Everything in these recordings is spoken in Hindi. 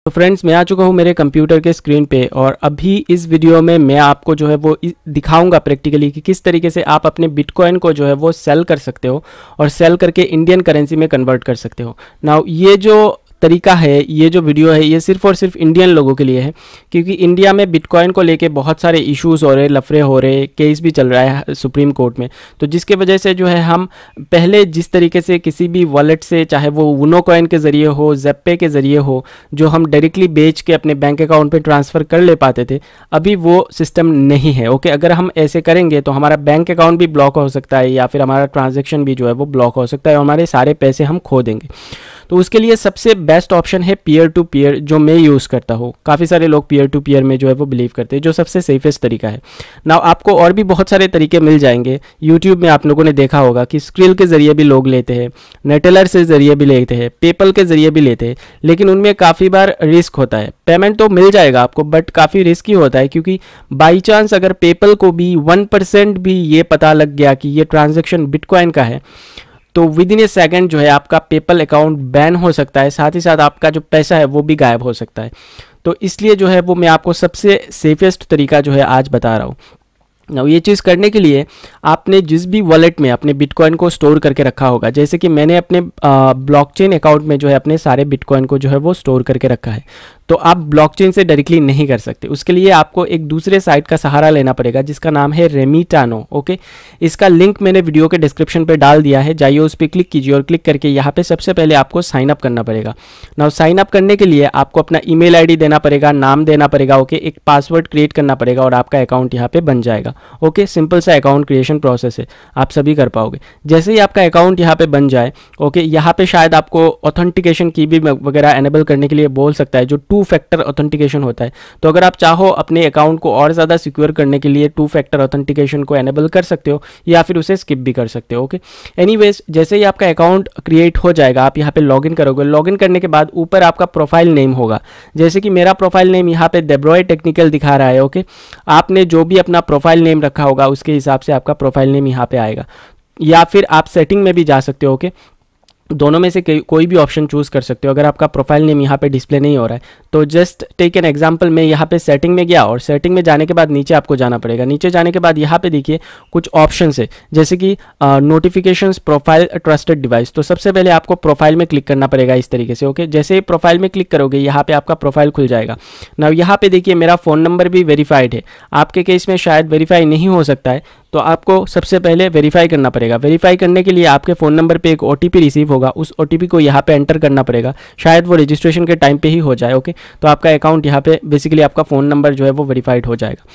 तो फ्रेंड्स, मैं आ चुका हूँ मेरे कंप्यूटर के स्क्रीन पे और अभी इस वीडियो में मैं आपको जो है वो दिखाऊंगा प्रैक्टिकली कि किस तरीके से आप अपने बिटकॉइन को जो है वो सेल कर सकते हो और सेल करके इंडियन करेंसी में कन्वर्ट कर सकते हो। नाउ ये जो तरीका है, ये जो वीडियो है, ये सिर्फ और सिर्फ इंडियन लोगों के लिए है, क्योंकि इंडिया में बिटकॉइन को लेके बहुत सारे इश्यूज़ हो रहे, लफड़े हो रहे, केस भी चल रहा है सुप्रीम कोर्ट में। तो जिसके वजह से जो है हम पहले जिस तरीके से किसी भी वॉलेट से, चाहे वो उनो कॉइन के ज़रिए हो, ज़ेप्पे के ज़रिए हो, जो हम डायरेक्टली बेच के अपने बैंक अकाउंट पे ट्रांसफ़र कर ले पाते थे, अभी वो सिस्टम नहीं है। ओके, अगर हम ऐसे करेंगे तो हमारा बैंक अकाउंट भी ब्लॉक हो सकता है या फिर हमारा ट्रांजेक्शन भी जो है वो ब्लॉक हो सकता है और हमारे सारे पैसे हम खो देंगे। तो उसके लिए सबसे बेस्ट ऑप्शन है पीयर टू पीयर, जो मैं यूज़ करता हूँ। काफ़ी सारे लोग पीयर टू पीयर में जो है वो बिलीव करते हैं, जो सबसे सेफेस्ट तरीका है। नाउ आपको और भी बहुत सारे तरीके मिल जाएंगे। यूट्यूब में आप लोगों ने देखा होगा कि स्क्रिल के ज़रिए भी लोग लेते हैं, नेटेलर से ज़रिए भी लेते हैं, पेपल के ज़रिए भी लेते हैं, लेकिन उनमें काफ़ी बार रिस्क होता है। पेमेंट तो मिल जाएगा आपको, बट काफ़ी रिस्की होता है, क्योंकि बाई चांस अगर पेपल को भी 1% भी ये पता लग गया कि ये ट्रांजेक्शन बिटकॉइन का है, तो विद इन ए सेकेंड जो है आपका पेपल अकाउंट बैन हो सकता है, साथ ही साथ आपका जो पैसा है वो भी गायब हो सकता है। तो इसलिए जो है वो मैं आपको सबसे सेफेस्ट तरीका जो है आज बता रहा हूँ। ना ये चीज़ करने के लिए आपने जिस भी वॉलेट में अपने बिटकॉइन को स्टोर करके रखा होगा, जैसे कि मैंने अपने ब्लॉकचेन अकाउंट में जो है अपने सारे बिटकॉइन को जो है वो स्टोर करके रखा है, तो आप ब्लॉकचेन से डायरेक्टली नहीं कर सकते। उसके लिए आपको एक दूसरे साइट का सहारा लेना पड़ेगा, जिसका नाम है रेमिटानो। ओके, इसका लिंक मैंने वीडियो के डिस्क्रिप्शन पे डाल दिया है, जाइए उस पर क्लिक कीजिए और क्लिक करके यहाँ पे सबसे पहले आपको साइन अप करना पड़ेगा। नाउ साइन अप करने के लिए आपको अपना ईमेल आईडी देना पड़ेगा, नाम देना पड़ेगा, ओके, एक पासवर्ड क्रिएट करना पड़ेगा और आपका अकाउंट यहाँ पे बन जाएगा। ओके, सिंपल सा अकाउंट क्रिएशन प्रोसेस है, आप सभी कर पाओगे। जैसे ही आपका अकाउंट यहाँ पे बन जाए, ओके, यहाँ पे शायद आपको ऑथेंटिकेशन की भी वगैरह एनेबल करने के लिए बोल सकता है, जो 2 फैक्टर ऑथेंटिकेशन होता है। तो अगर आप चाहो अपने अकाउंट को और ज़्यादा सिक्योर करने के लिए 2 फैक्टर ऑथेंटिकेशन को एनेबल कर सकते हो या फिर उसे स्किप भी कर सकते हो। ओके, एनीवेज, जैसे ही आपका अकाउंट क्रिएट हो जाएगा, आप यहाँ पे लॉगिन करोगे। लॉगिन करने के बाद ऊपर आपका प्रोफाइल नेम होगा, जैसे कि मेरा प्रोफाइल नेम यहाँ पे देब्रॉय टेक्निकल दिखा रहा है। ओके, आपने जो भी अपना प्रोफाइल नेम रखा होगा उसके हिसाब से आपका प्रोफाइल नेम यहाँ पे आएगा, या फिर आप सेटिंग में भी जा सकते हो। ओके, दोनों में से कोई भी ऑप्शन चूज़ कर सकते हो। अगर आपका प्रोफाइल नेम यहाँ पे डिस्प्ले नहीं हो रहा है तो जस्ट टेक एन एग्जांपल, मैं यहाँ पे सेटिंग में गया और सेटिंग में जाने के बाद नीचे आपको जाना पड़ेगा। नीचे जाने के बाद यहाँ पे देखिए कुछ ऑप्शन है, जैसे कि नोटिफिकेशंस, प्रोफाइल, ट्रस्टेड डिवाइस। तो सबसे पहले आपको प्रोफाइल में क्लिक करना पड़ेगा इस तरीके से। ओके, जैसे ही प्रोफाइल में क्लिक करोगे यहाँ पे आपका प्रोफाइल खुल जाएगा। ना यहाँ पे देखिए मेरा फ़ोन नंबर भी वेरीफाइड है, आपके केस में शायद वेरीफाई नहीं हो सकता है, तो आपको सबसे पहले वेरीफाई करना पड़ेगा। वेरीफाई करने के लिए आपके फ़ोन नंबर पे एक OTP रिसीव होगा, उस OTP को यहाँ पे एंटर करना पड़ेगा, शायद वो रजिस्ट्रेशन के टाइम पे ही हो जाए। ओके, तो आपका अकाउंट यहाँ पे बेसिकली आपका फ़ोन नंबर जो है वो वेरीफाइड हो जाएगा।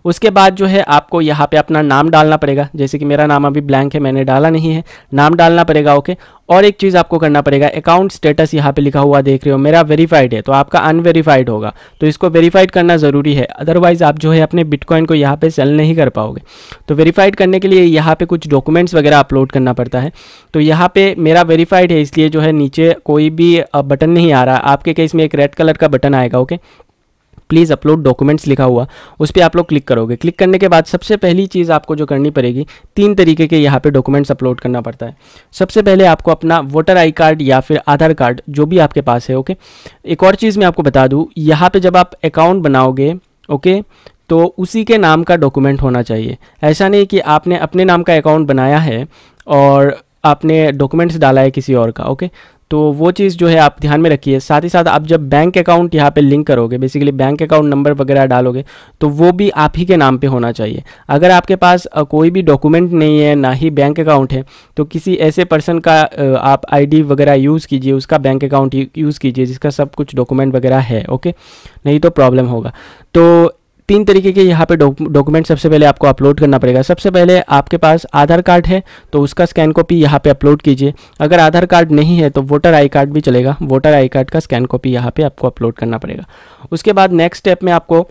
उसके बाद जो है आपको यहाँ पे अपना नाम डालना पड़ेगा, जैसे कि मेरा नाम अभी ब्लैंक है, मैंने डाला नहीं है, नाम डालना पड़ेगा। ओके, और एक चीज़ आपको करना पड़ेगा, अकाउंट स्टेटस यहाँ पे लिखा हुआ देख रहे हो, मेरा वेरीफाइड है, तो आपका अनवेरीफाइड होगा, तो इसको वेरीफाइड करना ज़रूरी है, अदरवाइज़ आप जो है अपने बिटकॉइन को यहाँ पे सेल नहीं कर पाओगे। तो वेरीफाइड करने के लिए यहाँ पे कुछ डॉक्यूमेंट्स वगैरह अपलोड करना पड़ता है। तो यहाँ पे मेरा वेरीफाइड है, इसलिए जो है नीचे कोई भी बटन नहीं आ रहा, आपके केस में एक रेड कलर का बटन आएगा। ओके, प्लीज़ अपलोड डॉक्यूमेंट्स लिखा हुआ, उस पर आप लोग क्लिक करोगे। क्लिक करने के बाद सबसे पहली चीज़ आपको जो करनी पड़ेगी, 3 तरीके के यहाँ पे डॉक्यूमेंट्स अपलोड करना पड़ता है। सबसे पहले आपको अपना वोटर आई कार्ड या फिर आधार कार्ड जो भी आपके पास है। ओके, एक और चीज़ मैं आपको बता दूँ, यहाँ पे जब आप अकाउंट बनाओगे, ओके, तो उसी के नाम का डॉक्यूमेंट होना चाहिए। ऐसा नहीं कि आपने अपने नाम का अकाउंट बनाया है और आपने डॉक्यूमेंट्स डाला है किसी और का। ओके, तो वो चीज़ जो है आप ध्यान में रखिए। साथ ही साथ आप जब बैंक अकाउंट यहाँ पे लिंक करोगे, बेसिकली बैंक अकाउंट नंबर वगैरह डालोगे, तो वो भी आप ही के नाम पे होना चाहिए। अगर आपके पास कोई भी डॉक्यूमेंट नहीं है, ना ही बैंक अकाउंट है, तो किसी ऐसे पर्सन का आप ID वगैरह यूज़ कीजिए, उसका बैंक अकाउंट यूज़ कीजिए जिसका सब कुछ डॉक्यूमेंट वगैरह है। ओके, नहीं तो प्रॉब्लम होगा। तो 3 तरीके के यहाँ पे डॉक्यूमेंट सबसे पहले आपको अपलोड करना पड़ेगा। सबसे पहले आपके पास आधार कार्ड है तो उसका स्कैन कॉपी यहाँ पे अपलोड कीजिए। अगर आधार कार्ड नहीं है तो वोटर आई कार्ड भी चलेगा, वोटर आई कार्ड का स्कैन कॉपी यहाँ पे आपको अपलोड करना पड़ेगा। उसके बाद नेक्स्ट स्टेप में आपको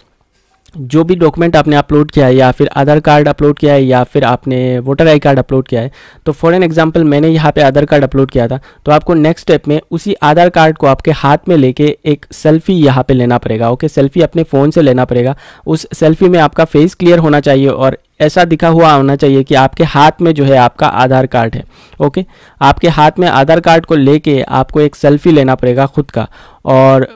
जो भी डॉक्यूमेंट आपने अपलोड किया है, या फिर आधार कार्ड अपलोड किया है या फिर आपने वोटर आई कार्ड अपलोड किया है, तो फॉर एन एग्जांपल मैंने यहाँ पे आधार कार्ड अपलोड किया था, तो आपको नेक्स्ट स्टेप में उसी आधार कार्ड को आपके हाथ में लेके एक सेल्फी यहाँ पे लेना पड़ेगा। ओके, सेल्फी अपने फ़ोन से लेना पड़ेगा। उस सेल्फी में आपका फेस क्लियर होना चाहिए और ऐसा दिखा हुआ होना चाहिए कि आपके हाथ में जो है आपका आधार कार्ड है। ओके, आपके हाथ में आधार कार्ड को लेके आपको एक सेल्फी लेना पड़ेगा खुद का, और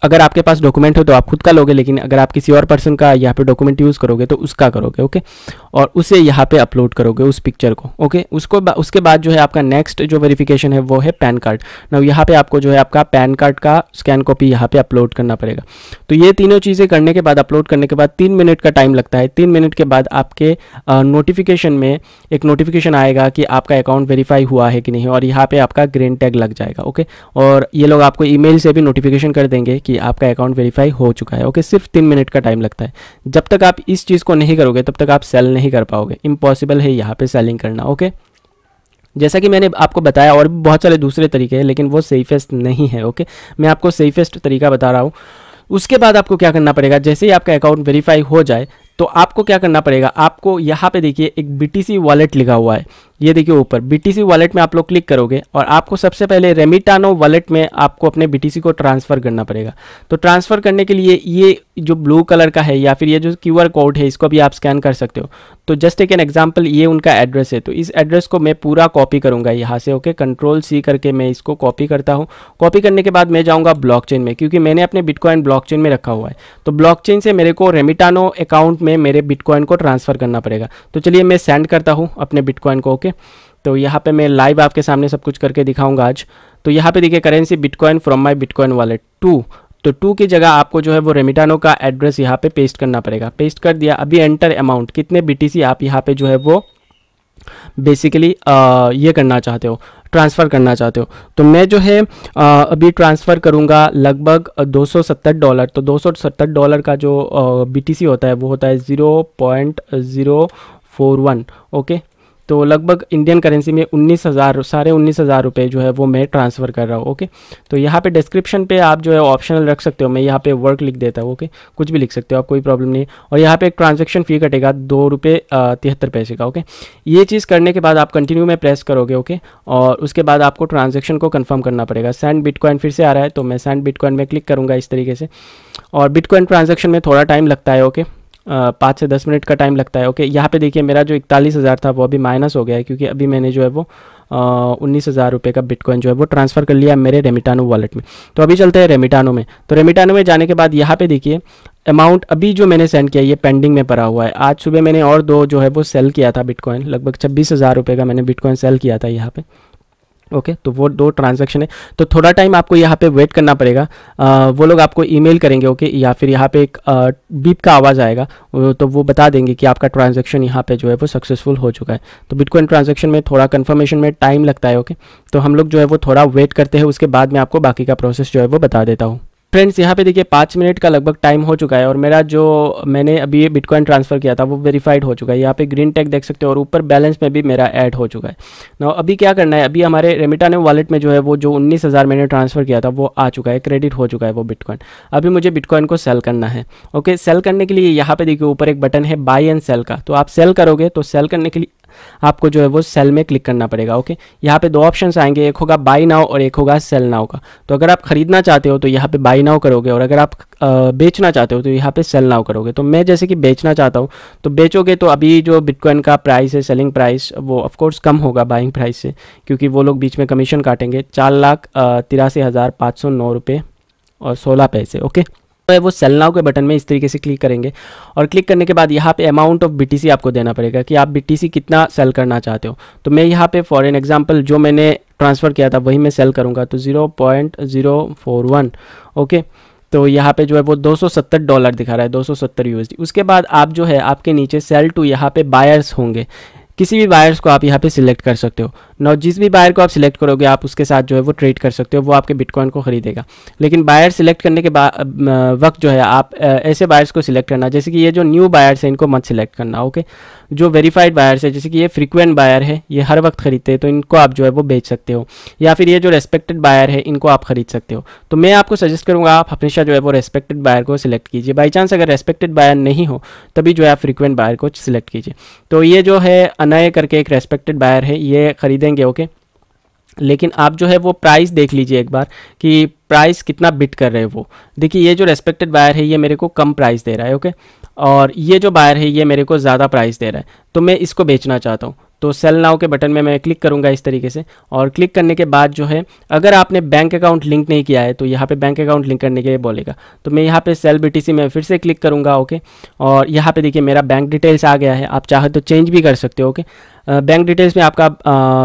अगर आपके पास डॉक्यूमेंट हो तो आप खुद का लोगे, लेकिन अगर आप किसी और पर्सन का यहाँ पे डॉक्यूमेंट यूज़ करोगे तो उसका करोगे, ओके। और उसे यहाँ पे अपलोड करोगे उस पिक्चर को, ओके। उसके बाद जो है आपका नेक्स्ट जो वेरिफिकेशन है वो है पैन कार्ड। नाउ यहाँ पे आपको जो है आपका पैन कार्ड का स्कैन कॉपी यहाँ पे अपलोड करना पड़ेगा। तो ये तीनों चीज़ें करने के बाद, अपलोड करने के बाद 3 मिनट का टाइम लगता है। 3 मिनट के बाद आपके नोटिफिकेशन में एक नोटिफिकेशन आएगा कि आपका अकाउंट वेरीफाई हुआ है कि नहीं, और यहाँ पे आपका ग्रीन टैग लग जाएगा, ओके। और ये लोग आपको ईमेल से भी नोटिफिकेशन कर देंगे कि आपका अकाउंट वेरीफाई हो चुका है, ओके। सिर्फ 3 मिनट का टाइम लगता है। जब तक आप इस चीज़ को नहीं करोगे तब तक आप सेल नहीं कर पाओगे, इम्पॉसिबल है यहाँ पे सेलिंग करना, ओके। जैसा कि मैंने आपको बताया, और भी बहुत सारे दूसरे तरीके हैं, लेकिन वो सेफेस्ट नहीं है, ओके। मैं आपको सेफेस्ट तरीका बता रहा हूँ। उसके बाद आपको क्या करना पड़ेगा, जैसे ही आपका अकाउंट वेरीफाई हो जाए तो आपको क्या करना पड़ेगा, आपको यहाँ पे देखिए एक BTC वॉलेट लिखा हुआ है, ये देखिए ऊपर BTC वॉलेट में आप लोग क्लिक करोगे और आपको सबसे पहले रेमिटानो वॉलेट में आपको अपने BTC को ट्रांसफ़र करना पड़ेगा। तो ट्रांसफ़र करने के लिए ये जो ब्लू कलर का है या फिर ये जो QR कोड है इसको भी आप स्कैन कर सकते हो। तो जस्ट एक एन एग्जाम्पल, ये उनका एड्रेस है, तो इस एड्रेस को मैं पूरा कॉपी करूँगा यहाँ से, ओके। Ctrl+C करके मैं इसको कॉपी करता हूँ। कॉपी करने के बाद मैं जाऊँगा ब्लॉकचेन में, क्योंकि मैंने अपने बिटकॉइन ब्लॉकचेन में रखा हुआ है। तो ब्लॉकचेन से मेरे को रेमिटानो अकाउंट में मेरे बिटकॉइन को ट्रांसफ़र करना पड़ेगा। तो चलिए मैं सेंड करता हूँ अपने बिटकॉइन को, ओके। तो यहाँ पे मैं लाइव आपके सामने सब कुछ करके दिखाऊंगा आज। तो यहाँ पे देखिए currency bitcoin from my bitcoin wallet 2, तो 2 की जगह आपको जो है वो रेमिटानो का एड्रेस यहाँ पे पेस्ट करना पड़ेगा। पेस्ट कर दिया। अभी एंटर अमाउंट, कितने BTC आप यहाँ पे जो है वो बेसिकली ये करना चाहते हो, ट्रांसफ़र करना चाहते हो। तो मैं जो है अभी ट्रांसफ़र करूँगा लगभग $270। तो $270 का जो BTC होता है वो होता है 0.041, ओके। तो लगभग इंडियन करेंसी में 19,000, साढ़े 19,000 रुपये जो है वो मैं ट्रांसफ़र कर रहा हूँ, ओके। तो यहाँ पे डिस्क्रिप्शन पे आप जो है ऑप्शनल रख सकते हो, मैं यहाँ पे वर्क लिख देता हूँ, ओके। कुछ भी लिख सकते हो आप, कोई प्रॉब्लम नहीं। और यहाँ पे एक ट्रांजैक्शन फ़ी कटेगा ₹2.73 का, ओके। ये चीज़ करने के बाद आप कंटिन्यू में प्रेस करोगे, ओके। और उसके बाद आपको ट्रांजेक्शन को कन्फर्म करना पड़ेगा। सेंड बिटकॉइन फिर से आ रहा है, तो मैं सेंड बिटकॉइन में क्लिक करूँगा इस तरीके से। और बिटकॉइन ट्रांजेक्शन में थोड़ा टाइम लगता है, ओके। 5 से 10 मिनट का टाइम लगता है, ओके। यहाँ पे देखिए मेरा जो 41,000 था वो अभी माइनस हो गया है, क्योंकि अभी मैंने जो है वो 19,000 रुपये का बिटकॉइन जो है वो ट्रांसफ़र कर लिया मेरे रेमिटानो वॉलेट में। तो अभी चलते हैं रेमिटानो में। तो रेमिटानो में जाने के बाद यहाँ पे देखिए अमाउंट अभी जो मैंने सेंड किया ये पेंडिंग में पड़ा हुआ है। आज सुबह मैंने और 2 जो है वो सेल किया था बिटकॉइन, लगभग 26,000 रुपये का मैंने बिटकॉइन सेल किया था यहाँ पे, ओके। तो वो 2 ट्रांजैक्शन है, तो थोड़ा टाइम आपको यहाँ पे वेट करना पड़ेगा। वो लोग आपको ईमेल करेंगे, ओके, या फिर यहाँ पे एक बीप का आवाज़ आएगा, तो वो बता देंगे कि आपका ट्रांजैक्शन यहाँ पे जो है वो सक्सेसफुल हो चुका है। तो बिटकॉइन ट्रांजैक्शन में थोड़ा कंफर्मेशन में टाइम लगता है, ओके। तो हम लोग जो है वो थोड़ा वेट करते हैं, उसके बाद मैं आपको बाकी का प्रोसेस जो है वो बता देता हूँ। फ्रेंड्स यहाँ पे देखिए 5 मिनट का लगभग टाइम हो चुका है और मेरा जो मैंने अभी बिटकॉइन ट्रांसफ़र किया था वो वेरीफाइड हो चुका है। यहाँ पे ग्रीन टैग देख सकते हो और ऊपर बैलेंस में भी मेरा ऐड हो चुका है। ना अभी क्या करना है, अभी हमारे रेमिटानो वॉलेट में जो है वो जो 19,000 मैंने ट्रांसफ़र किया था वो आ चुका है, क्रेडिट हो चुका है वो बिटकॉइन। अभी मुझे बिटकॉइन को सेल करना है, ओके। सेल करने के लिए यहाँ पे देखिए ऊपर एक बटन है बाई एंड सेल का, तो आप सेल करोगे तो सेल करने के लिए आपको जो है वो सेल में क्लिक करना पड़ेगा, ओके। यहाँ पे 2 ऑप्शंस आएंगे, एक होगा बाई नाउ और एक होगा सेल नाउ का। तो अगर आप खरीदना चाहते हो तो यहाँ पे बाई नाउ करोगे और अगर आप बेचना चाहते हो तो यहाँ पे सेल नाउ करोगे। तो मैं जैसे कि बेचना चाहता हूँ, तो बेचोगे तो अभी जो बिटकॉइन का प्राइस है, सेलिंग प्राइस, वो ऑफकोर्स कम होगा बाइंग प्राइस से, क्योंकि वो लोग बीच में कमीशन काटेंगे। 4,83,509 रुपये और 16 पैसे, ओके। तो वो सेल नाउ के बटन में इस तरीके से क्लिक करेंगे और क्लिक करने के बाद यहाँ पे अमाउंट ऑफ BTC आपको देना पड़ेगा कि आप BTC कितना सेल करना चाहते हो। तो मैं यहाँ पे फॉर एन एग्जांपल जो मैंने ट्रांसफ़र किया था वही मैं सेल करूँगा, तो 0.041, ओके। तो यहाँ पे जो है वो $270 दिखा रहा है, 270 USD। उसके बाद आप जो है आपके नीचे सेल टू यहाँ पे बायर्स होंगे, किसी भी बायर्स को आप यहाँ पे सिलेक्ट कर सकते हो। ना जिस भी बायर को आप सिलेक्ट करोगे आप उसके साथ जो है वो ट्रेड कर सकते हो, वो आपके बिटकॉइन को खरीदेगा। लेकिन बायर सिलेक्ट करने के वक्त जो है आप ऐसे बायर्स को सिलेक्ट करना, जैसे कि ये जो न्यू बायर्स है इनको मत सिलेक्ट करना, ओके। जो वेरीफाइड बायर्स है, जैसे कि ये फ्रीक्वेंट बायर है, ये हर वक्त खरीदते हैं, तो इनको आप जो है वो बेच सकते हो। या फिर ये जो रेस्पेक्टेड बायर है इनको आप खरीद सकते हो। तो मैं आपको सजेस्ट करूँगा आप हमेशा जो है वो रेस्पेक्टेड बायर को सिलेक्ट कीजिए। बाई चांस अगर रेस्पेक्टेड बायर नहीं हो तभी जो है आप फ्रीक्वेंट बायर को सिलेक्ट कीजिए। तो ये जो है अनय करके एक रेस्पेक्टेड बायर है, ये खरीदेंगे, ओके। लेकिन आप जो है वो प्राइस देख लीजिए एक बार कि प्राइस कितना बिट कर रहे हैं वो। देखिए ये जो रेस्पेक्टेड बायर है ये मेरे को कम प्राइस दे रहा है, ओके। और ये जो बायर है ये मेरे को ज़्यादा प्राइस दे रहा है, तो मैं इसको बेचना चाहता हूँ। तो सेल नाउ के बटन में मैं क्लिक करूंगा इस तरीके से, और क्लिक करने के बाद जो है अगर आपने बैंक अकाउंट लिंक नहीं किया है तो यहाँ पे बैंक अकाउंट लिंक करने के लिए बोलेगा। तो मैं यहाँ पे सेल BTC में फिर से क्लिक करूँगा। ओके, और यहाँ पे देखिए मेरा बैंक डिटेल्स आ गया है। आप चाहे तो चेंज भी कर सकते हो। ओके, बैंक डिटेल्स में आपका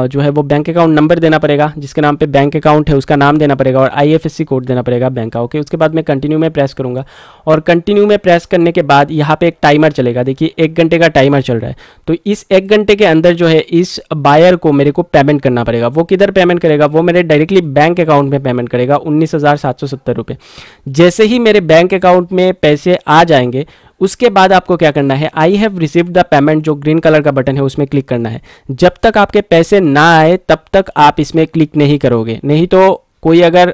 जो है वो बैंक अकाउंट नंबर देना पड़ेगा, जिसके नाम पे बैंक अकाउंट है उसका नाम देना पड़ेगा, और IFSC कोड देना पड़ेगा बैंक का। ओके, उसके बाद मैं कंटिन्यू में प्रेस करूँगा, और कंटिन्यू में प्रेस करने के बाद यहाँ पे एक टाइमर चलेगा। देखिए 1 घंटे का टाइमर चल रहा है। तो इस 1 घंटे के अंदर जो है इस बायर को मेरे को पेमेंट करना पड़ेगा। वो किधर पेमेंट करेगा? वो मेरे डायरेक्टली बैंक अकाउंट में पेमेंट करेगा 19,770 रुपये। जैसे ही मेरे बैंक अकाउंट में पैसे आ जाएंगे उसके बाद आपको क्या करना है, I have received the payment जो ग्रीन कलर का बटन है उसमें क्लिक करना है। जब तक आपके पैसे ना आए तब तक आप इसमें क्लिक नहीं करोगे, नहीं तो कोई अगर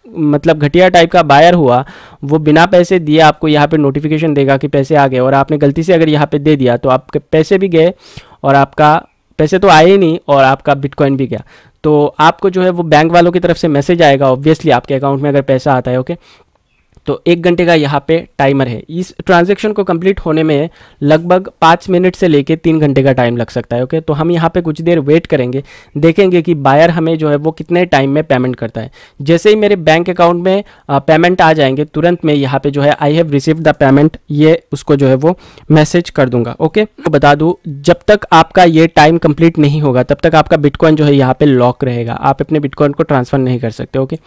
मतलब घटिया टाइप का बायर हुआ, वो बिना पैसे दिए आपको यहाँ पे नोटिफिकेशन देगा कि पैसे आ गए, और आपने गलती से अगर यहाँ पे दे दिया तो आपके पैसे भी गए और आपका पैसे तो आए ही नहीं और आपका बिटकॉइन भी गया। तो आपको जो है वो बैंक वालों की तरफ से मैसेज आएगा ऑब्वियसली आपके अकाउंट में अगर पैसा आता है। ओके, तो 1 घंटे का यहाँ पे टाइमर है। इस ट्रांजैक्शन को कंप्लीट होने में लगभग 5 मिनट से लेके 3 घंटे का टाइम लग सकता है। ओके, तो हम यहाँ पे कुछ देर वेट करेंगे, देखेंगे कि बायर हमें जो है वो कितने टाइम में पेमेंट करता है। जैसे ही मेरे बैंक अकाउंट में पेमेंट आ जाएंगे तुरंत मैं यहाँ पे जो है I have received the payment ये उसको जो है वो मैसेज कर दूंगा। ओके, तो बता दूँ जब तक आपका ये टाइम कंप्लीट नहीं होगा तब तक आपका बिटकॉइन जो है यहाँ पे लॉक रहेगा, आप अपने बिटकॉइन को ट्रांसफ़र नहीं कर सकते। ओके,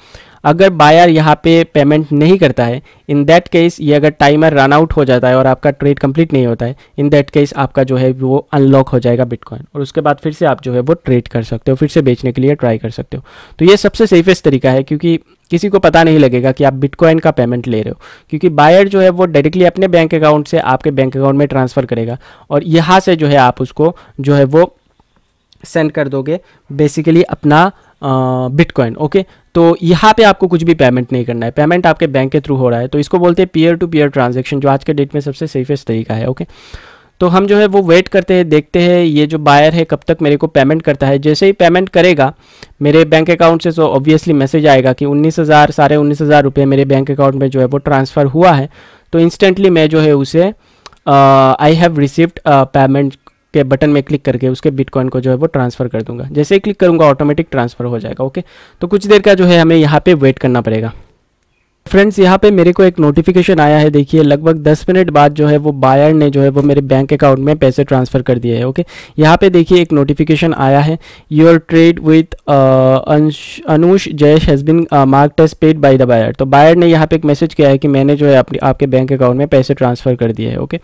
अगर बायर यहाँ पे पेमेंट नहीं करता है, इन दैट केस ये अगर टाइमर रन आउट हो जाता है और आपका ट्रेड कंप्लीट नहीं होता है, इन दैट केस आपका जो है वो अनलॉक हो जाएगा बिटकॉइन, और उसके बाद फिर से आप जो है वो ट्रेड कर सकते हो, फिर से बेचने के लिए ट्राई कर सकते हो। तो ये सबसे सेफेस्ट तरीका है, क्योंकि किसी को पता नहीं लगेगा कि आप बिटकॉइन का पेमेंट ले रहे हो, क्योंकि बायर जो है वो डायरेक्टली अपने बैंक अकाउंट से आपके बैंक अकाउंट में ट्रांसफ़र करेगा, और यहाँ से जो है आप उसको जो है वो सेंड कर दोगे बेसिकली अपना बिटकॉइन। ओके, तो यहाँ पे आपको कुछ भी पेमेंट नहीं करना है, पेमेंट आपके बैंक के थ्रू हो रहा है। तो इसको बोलते हैं पीयर टू पीयर ट्रांजैक्शन, जो आज के डेट में सबसे सेफेस्ट तरीका है। ओके, तो हम जो है वो वेट करते हैं, देखते हैं ये जो बायर है कब तक मेरे को पेमेंट करता है। जैसे ही पेमेंट करेगा मेरे बैंक अकाउंट से, तो ऑब्वियसली मैसेज आएगा कि 19,000 साढ़े 19,000 रुपये मेरे बैंक अकाउंट में जो है वो ट्रांसफ़र हुआ है। तो इंस्टेंटली मैं जो है उसे आई हैव रिसीव्ड पेमेंट के बटन में क्लिक करके उसके बिटकॉइन को जो है वो ट्रांसफ़र कर दूंगा। जैसे ही क्लिक करूंगा ऑटोमेटिक ट्रांसफ़र हो जाएगा। ओके, तो कुछ देर का जो है हमें यहाँ पे वेट करना पड़ेगा। फ्रेंड्स, यहाँ पे मेरे को एक नोटिफिकेशन आया है, देखिए लगभग 10 मिनट बाद जो है वो बायर ने जो है वो मेरे बैंक अकाउंट में पैसे ट्रांसफ़र कर दिए हैं। ओके, यहाँ पे देखिए एक नोटिफिकेशन आया है, your trade with Anush Jayesh has been marked as paid by the buyer. तो बायर ने यहाँ पे एक मैसेज किया है कि मैंने जो है आपके बैंक अकाउंट में पैसे ट्रांसफ़र कर दिए हैं। ओके,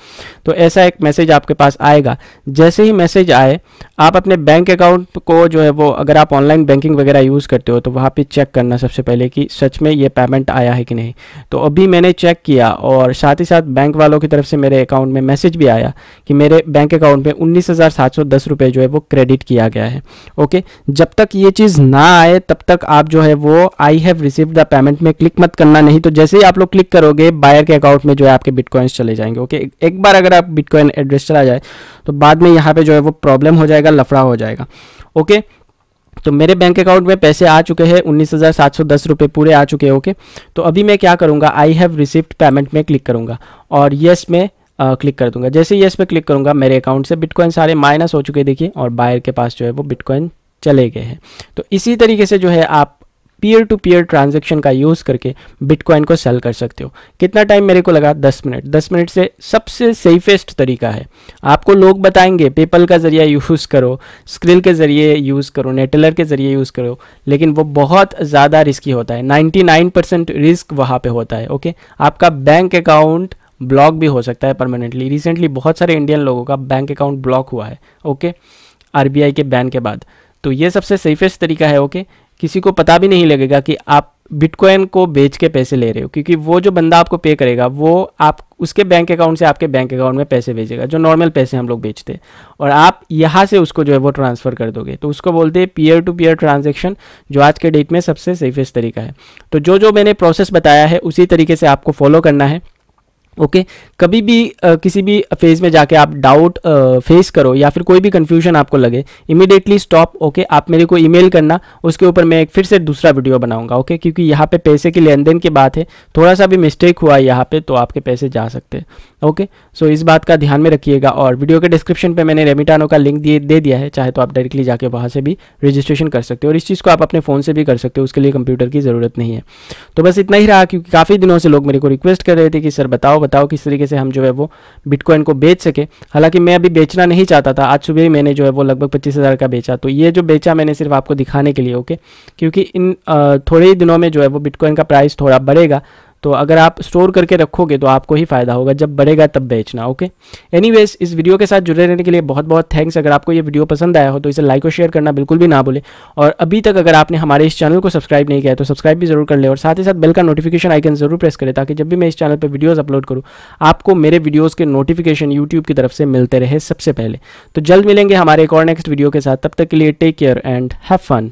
तो ऐसा एक मैसेज आपके पास आएगा। जैसे ही मैसेज आए आप अपने बैंक अकाउंट को जो है वो, अगर आप ऑनलाइन बैंकिंग वगैरह यूज़ करते हो तो वहाँ पे चेक करना सबसे पहले कि सच में ये पेमेंट आया है कि नहीं। तो अभी मैंने चेक किया और साथ ही साथ बैंक वालों की तरफ से मेरे अकाउंट में मैसेज भी आया कि मेरे बैंक अकाउंट में 19,710 रुपये जो है वो क्रेडिट किया गया है। ओके, जब तक ये चीज़ ना आए तब तक आप जो है वो I have received the payment में क्लिक मत करना, नहीं तो जैसे ही आप लोग क्लिक करोगे बायर के अकाउंट में जो है आपके बिटकॉइंस चले जाएंगे। ओके, एक बार अगर आप बिटकॉइन एड्रेस चला जाए तो बाद में यहाँ पे जो है वो प्रॉब्लम हो जाएगा, लफड़ा हो जाएगा। ओके, तो मेरे बैंक अकाउंट में पैसे आ चुके हैं, 19,710 रुपये पूरे आ चुके हैं। ओके, तो अभी मैं क्या करूँगा, आई हैव रिसीव्ड पेमेंट में क्लिक करूँगा और येस में क्लिक कर दूंगा। जैसे येस पे क्लिक करूँगा मेरे अकाउंट से बिटकॉइन सारे माइनस हो चुके हैं देखिए, और बायर के पास जो है वो बिटकॉइन चले गए हैं। तो इसी तरीके से जो है आप पीयर टू पीयर ट्रांजैक्शन का यूज़ करके बिटकॉइन को सेल कर सकते हो। कितना टाइम मेरे को लगा? 10 मिनट। 10 मिनट से सबसे सेफेस्ट तरीका है। आपको लोग बताएंगे पेपल का ज़रिए यूज़ करो, स्क्रिल के ज़रिए यूज़ करो, नेटेलर के ज़रिए यूज़ करो, लेकिन वो बहुत ज़्यादा रिस्की होता है। 99% रिस्क वहाँ पे होता है। ओके, आपका बैंक अकाउंट ब्लॉक भी हो सकता है परमानेंटली। रिसेंटली बहुत सारे इंडियन लोगों का बैंक अकाउंट ब्लॉक हुआ है। ओके, RBI के बैन के बाद। तो ये सबसे सेफेस्ट तरीका है। ओके, किसी को पता भी नहीं लगेगा कि आप बिटकॉइन को बेच के पैसे ले रहे हो, क्योंकि वो जो बंदा आपको पे करेगा वो आप उसके बैंक अकाउंट से आपके बैंक अकाउंट में पैसे भेजेगा, जो नॉर्मल पैसे हम लोग बेचते हैं, और आप यहाँ से उसको जो है वो ट्रांसफ़र कर दोगे। तो उसको बोलते हैं पीयर टू पीयर ट्रांजैक्शन, जो आज के डेट में सबसे सेफेस्ट तरीका है। तो जो मैंने प्रोसेस बताया है उसी तरीके से आपको फॉलो करना है ओके कभी भी किसी भी फेज में जाके आप डाउट फेस करो या फिर कोई भी कंफ्यूजन आपको लगे, इमीडिएटली स्टॉप। ओके आप मेरे को ईमेल करना, उसके ऊपर मैं एक फिर से दूसरा वीडियो बनाऊंगा। ओके क्योंकि यहाँ पे पैसे की लेन देन की बात है, थोड़ा सा भी मिस्टेक हुआ यहाँ पे तो आपके पैसे जा सकते हैं। ओके सो इस बात का ध्यान में रखिएगा। और वीडियो के डिस्क्रिप्शन पे मैंने रेमिटानो का लिंक दे दिया है, चाहे तो आप डायरेक्टली जाके वहाँ से भी रजिस्ट्रेशन कर सकते हो, और इस चीज़ को आप अपने फ़ोन से भी कर सकते हो, उसके लिए कंप्यूटर की ज़रूरत नहीं है। तो बस इतना ही रहा, क्योंकि काफ़ी दिनों से लोग मेरे को रिक्वेस्ट कर रहे थे कि सर बताओ किस तरीके से हम जो है वो बिटकॉइन को बेच सके। हालांकि मैं अभी बेचना नहीं चाहता था, आज सुबह ही मैंने जो है वो लगभग 25,000 का बेचा। तो ये जो बेचा मैंने सिर्फ आपको दिखाने के लिए। ओके क्योंकि इन थोड़े ही दिनों में जो है वो बिटकॉइन का प्राइस थोड़ा बढ़ेगा, तो अगर आप स्टोर करके रखोगे तो आपको ही फ़ायदा होगा, जब बढ़ेगा तब बेचना। ओके एनीवेज इस वीडियो के साथ जुड़े रहने के लिए बहुत बहुत थैंक्स। अगर आपको ये वीडियो पसंद आया हो तो इसे लाइक और शेयर करना बिल्कुल भी ना भूलें, और अभी तक अगर आपने हमारे इस चैनल को सब्सक्राइब नहीं किया है तो सब्सक्राइब भी जरूर कर ले, और साथ ही साथ बेल का नोटिफिकेशन आइकन जरूर प्रेस करें, ताकि जब भी मैं इस चैनल पर वीडियोज़ अपलोड करूँ आपको मेरे वीडियोज़ के नोटिफिकेशन यूट्यूब की तरफ से मिलते रहे सबसे पहले। तो जल्द मिलेंगे हमारे एक और नेक्स्ट वीडियो के साथ, तब तक के लिए take care and have fun.